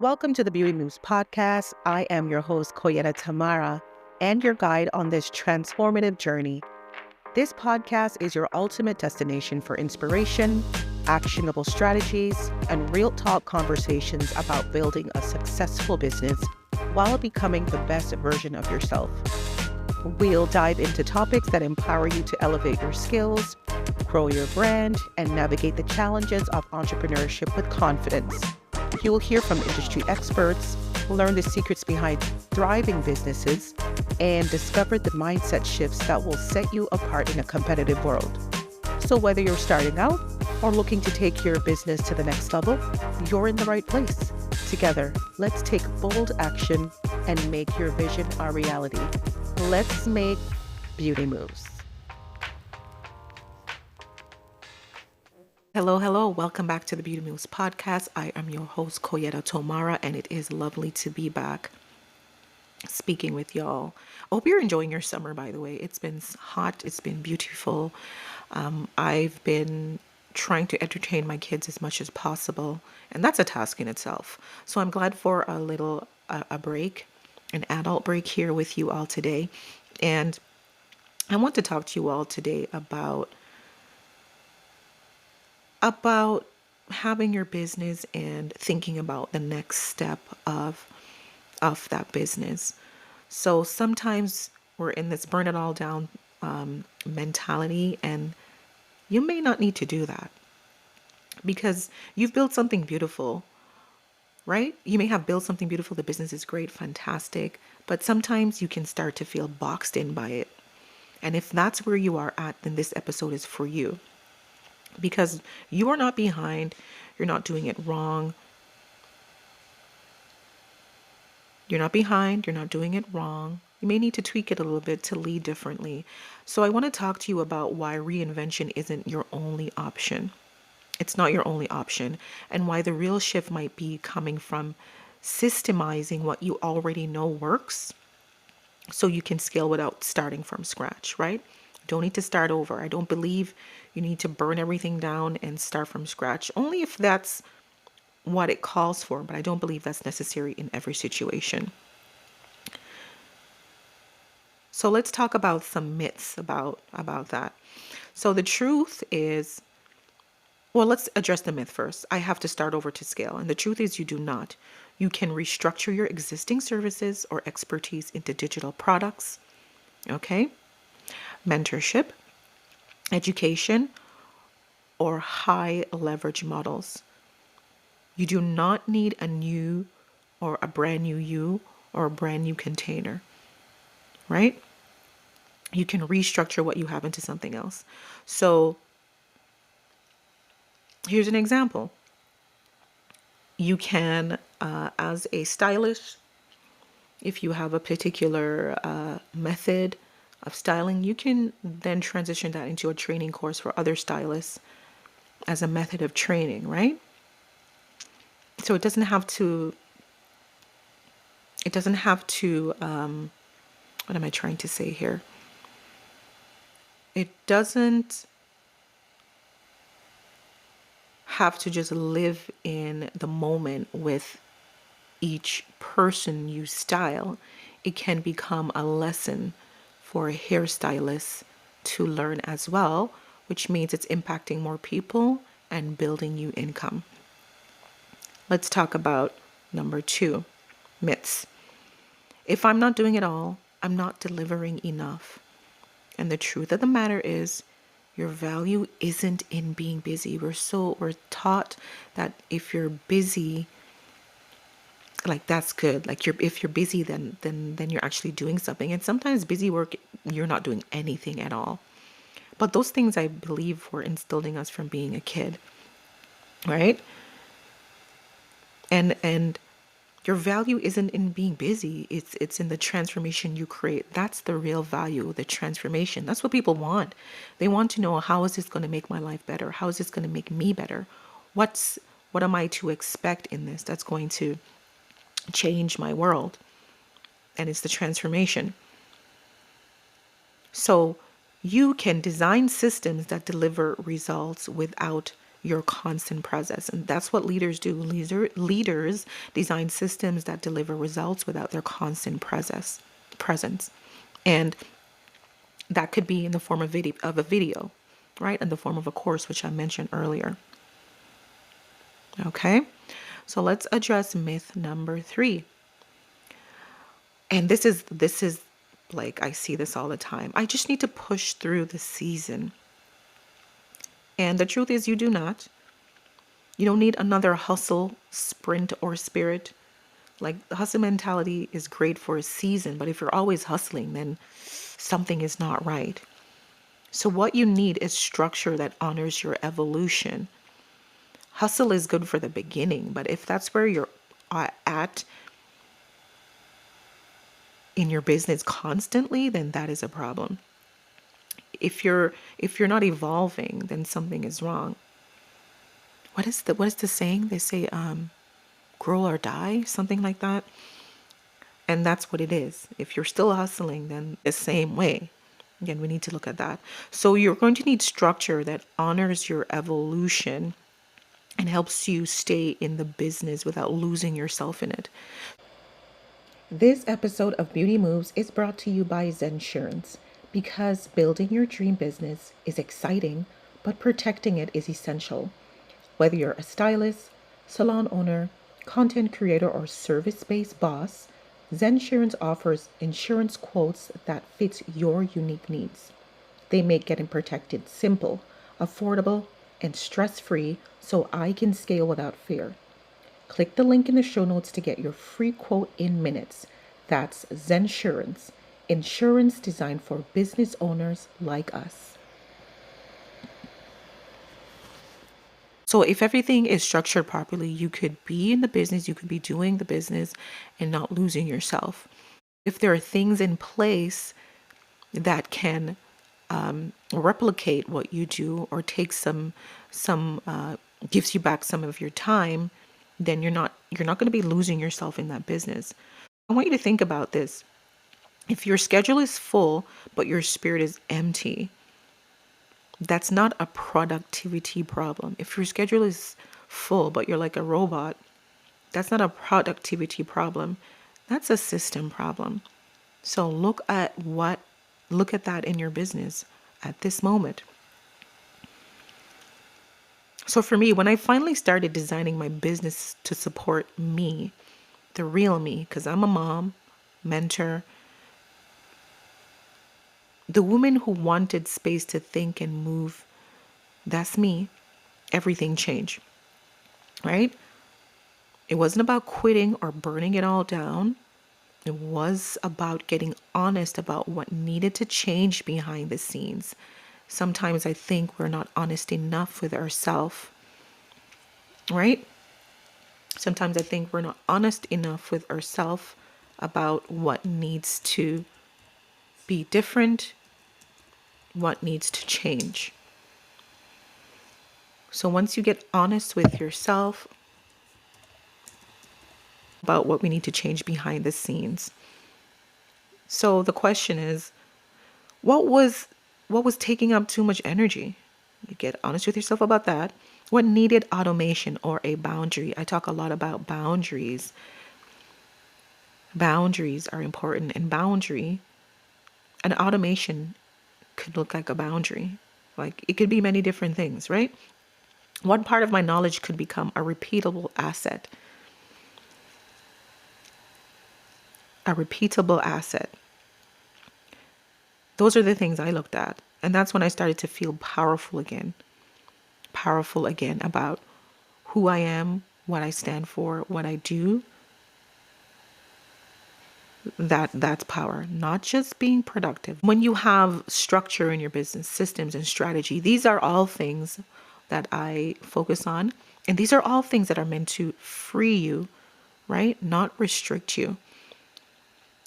Welcome to the Beauty Moves podcast. I am your host, Coyetta Tamara, and your guide on this transformative journey. This podcast is your ultimate destination for inspiration, actionable strategies, and real talk conversations about building a successful business while becoming the best version of yourself. We'll dive into topics that empower you to elevate your skills, grow your brand, and navigate the challenges of entrepreneurship with confidence. You will hear from industry experts, learn the secrets behind thriving businesses, and discover the mindset shifts that will set you apart in a competitive world. So whether you're starting out or looking to take your business to the next level, you're in the right place. Together, let's take bold action and make your vision a reality. Let's make beauty moves. Hello. Welcome back to the Beauty Moves podcast. I am your host, Coyetta Tamara, and it is lovely to be back speaking with y'all. I hope you're enjoying your summer, by the way. It's been hot. It's been beautiful. I've been trying to entertain my kids as much as possible, and that's a task in itself. So I'm glad for a little a break, an adult break here with you all today. And I want to talk to you all today about having your business and thinking about the next step of that business. So sometimes we're in this burn it all down mentality, and you may not need to do that because you've built something beautiful, right? You may have built something beautiful. The business is great, fantastic, but sometimes you can start to feel boxed in by it. And if that's where you are at, then this episode is for you. Because you are not behind, you're not doing it wrong. You're not behind, you're not doing it wrong. You may need to tweak it a little bit to lead differently. So I want to talk to you about why reinvention isn't your only option. It's not your only option, and why the real shift might be coming from systemizing what you already know works so you can scale without starting from scratch, right? Don't need to start over. I don't believe you need to burn everything down and start from scratch, only if that's what it calls for, but I don't believe that's necessary in every situation. So let's talk about some myths about that. So the truth is, well, let's address the myth first. I have to start over to scale. And the truth is you do not. You can restructure your existing services or expertise into digital products, okay? Mentorship, education, or high leverage models. You do not need a new or a brand new you or a brand new container, right? You can restructure what you have into something else. So here's an example. You can, as a stylist, if you have a particular method of styling, you can then transition that into a training course for other stylists as a method of training, right? So it doesn't have to, what am I trying to say here? It doesn't have to just live in the moment with each person you style. It can become a lesson for a hairstylist to learn as well, which means it's impacting more people and building you income. Let's talk about number 2, myths. If I'm not doing it all, I'm not delivering enough. And the truth of the matter is, your value isn't in being busy. We're taught that if you're busy, like that's good. Like if you're busy, then you're actually doing something. And sometimes busy work, you're not doing anything at all. But those things, I believe, were instilled in us from being a kid, right? And your value isn't in being busy. It's in the transformation you create. That's the real value, the transformation. That's what people want. They want to know, how is this going to make my life better? How is this going to make me better? What am I to expect in this that's going to change my world? And it's the transformation. So you can design systems that deliver results without your constant presence. And that's what leaders do. Leaders design systems that deliver results without their constant presence. And that could be in the form of a video, right? In the form of a course, which I mentioned earlier. Okay, so let's address myth number 3. And this is like, I see this all the time. I just need to push through the season. And the truth is, you do not. You don't need another hustle, sprint, or spirit. Like, the hustle mentality is great for a season, but if you're always hustling, then something is not right. So what you need is structure that honors your evolution. Hustle is good for the beginning, but if that's where you're at in your business constantly, then that is a problem. If you're not evolving, then something is wrong. What is the saying? They say grow or die, something like that. And that's what it is. If you're still hustling, then the same way. Again, we need to look at that. So you're going to need structure that honors your evolution and helps you stay in the business without losing yourself in it. This episode of Beauty Moves is brought to you by Zensurance, because building your dream business is exciting, but protecting it is essential. Whether you're a stylist, salon owner, content creator, or service-based boss, Zensurance offers insurance quotes that fits your unique needs. They make getting protected simple, affordable, and stress-free, so I can scale without fear. Click the link in the show notes to get your free quote in minutes. That's Zensurance, insurance designed for business owners like us. So if everything is structured properly, you could be in the business, you could be doing the business and not losing yourself. If there are things in place that can replicate what you do, or take some gives you back some of your time, then you're not going to be losing yourself in that business. I want you to think about this. If your schedule is full but your spirit is empty, that's not a productivity problem. If your schedule is full but you're like a robot, that's not a productivity problem. That's a system problem. So look at that in your business at this moment. So for me, when I finally started designing my business to support me, the real me, because I'm a mom, mentor, the woman who wanted space to think and move, that's me, everything changed, right? It wasn't about quitting or burning it all down. It was about getting honest about what needed to change behind the scenes. Sometimes I think we're not honest enough with ourselves, right? Sometimes I think we're not honest enough with ourselves about what needs to be different, what needs to change. So once you get honest with yourself about what we need to change behind the scenes. So the question is, what was taking up too much energy? You get honest with yourself about that. What needed automation or a boundary? I talk a lot about boundaries. Boundaries are important, and an automation could look like a boundary. Like, it could be many different things, right? One part of my knowledge could become a repeatable asset. A repeatable asset. Those are the things I looked at. And that's when I started to feel powerful again. Powerful again about who I am, what I stand for, what I do. That's power, not just being productive. When you have structure in your business, systems and strategy, these are all things that I focus on. And these are all things that are meant to free you, right? Not restrict you.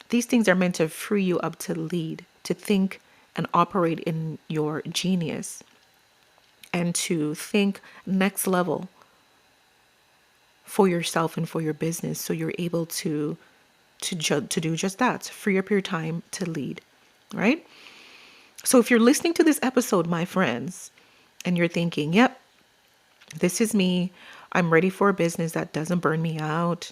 These things are meant to free you up to lead, to think and operate in your genius, and to think next level for yourself and for your business, so you're able to do just that, free up your time to lead, right? So if you're listening to this episode, my friends, and you're thinking, yep, this is me, I'm ready for a business that doesn't burn me out,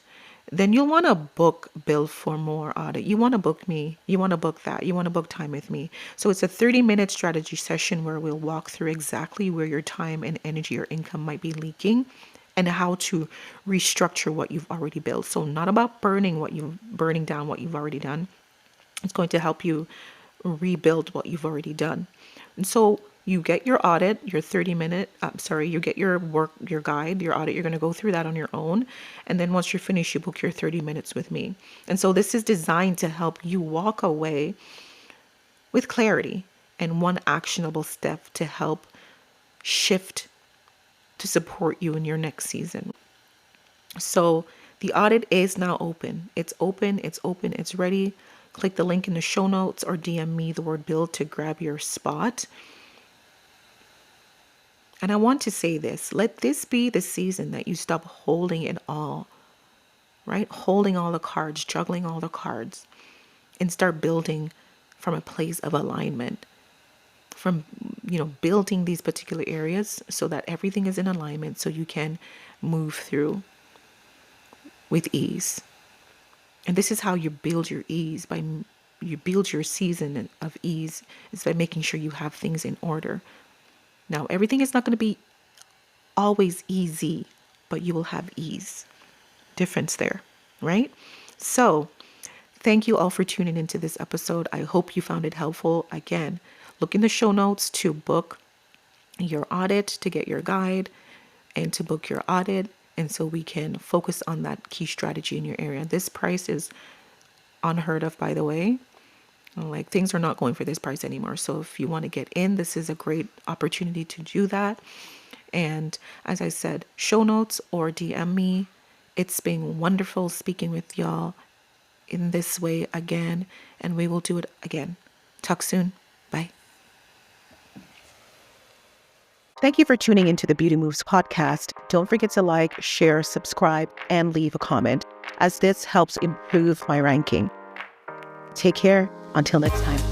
then you'll want to book Bill for more audit. You want to book me. You want to book that. You want to book time with me. So it's a 30-minute strategy session where we'll walk through exactly where your time and energy or income might be leaking and how to restructure what you've already built. So not about burning down what you've already done. It's going to help you rebuild what you've already done. And so you get your audit, your 30-minute, you get your work, your guide, your audit. You're going to go through that on your own. And then once you're finished, you book your 30 minutes with me. And so this is designed to help you walk away with clarity and one actionable step to help shift to support you in your next season. So the audit is now open. It's open, it's ready. Click the link in the show notes or DM me the word build to grab your spot. And I want to say this, let this be the season that you stop holding it all, right? Holding all the cards, juggling all the cards, and start building from a place of alignment, from, building these particular areas so that everything is in alignment so you can move through with ease. And this is how you build your ease, you build your season of ease is by making sure you have things in order. Now, everything is not going to be always easy, but you will have ease. Difference there, right? So, thank you all for tuning into this episode. I hope you found it helpful. Again, look in the show notes to book your audit, to get your guide, and to book your audit. And so we can focus on that key strategy in your area. This price is unheard of, by the way. Like, things are not going for this price anymore. So if you want to get in, this is a great opportunity to do that. And as I said, show notes or DM me. It's been wonderful speaking with y'all in this way again, and we will do it again. Talk soon. Bye. Thank you for tuning into the Beauty Moves podcast. Don't forget to like, share, subscribe, and leave a comment, as this helps improve my ranking. Take care. Until next time.